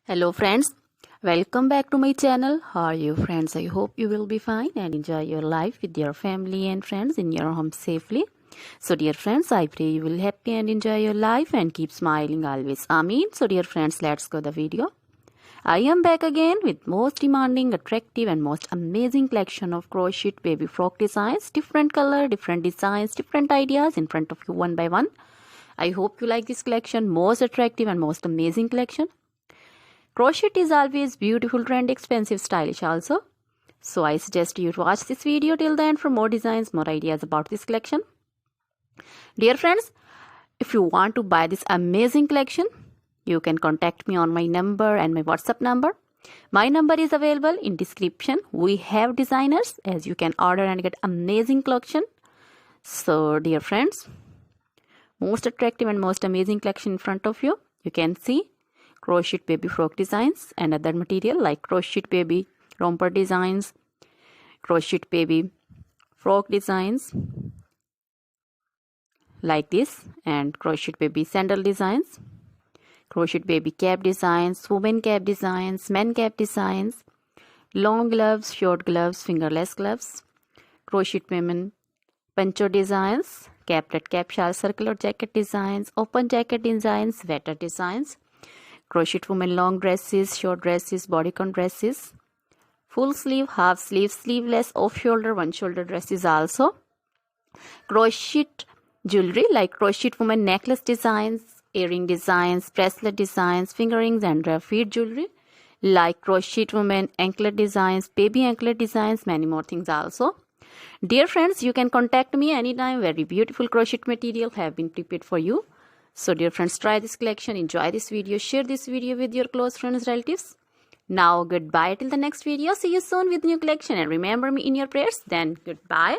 Hello friends, welcome back to my channel. How are you friends? I hope you will be fine and enjoy your life with your family and friends in your home safely. So dear friends, I pray you will happy and enjoy your life and keep smiling always. Amen. So dear friends, let's go the video. I am back again with most demanding, attractive and most amazing collection of crochet baby frock designs. Different color, different designs, different ideas in front of you one by one. I hope you like this collection, most attractive and most amazing collection. Crochet is always beautiful, trendy, expensive, stylish also. So I suggest you to watch this video till the end for more designs, more ideas about this collection. Dear friends, if you want to buy this amazing collection, you can contact me on my number and my WhatsApp number. My number is available in description. We have designers as you can order and get amazing collection. So dear friends, most attractive and most amazing collection in front of you. You can see crochet baby frock designs and other material like crochet baby romper designs, crochet baby frock designs like this, and crochet baby sandal designs, crochet baby cap designs, women cap designs, men cap designs, long gloves, short gloves, fingerless gloves, crochet women poncho designs, caplet cap shawl circular jacket designs, open jacket designs, sweater designs, crochet women long dresses, short dresses, bodycon dresses, full sleeve, half sleeve, sleeveless, off shoulder, one shoulder dresses also, crochet jewelry like crochet women necklace designs, earring designs, bracelet designs, finger rings and feet jewelry like crochet women anklet designs, baby anklet designs, many more things also. Dear friends, you can contact me anytime. Very beautiful crochet material have been prepared for you. So dear friends, try this collection, enjoy this video, share this video with your close friends, relatives. Now goodbye till the next video. See you soon with new collection and remember me in your prayers. Then goodbye.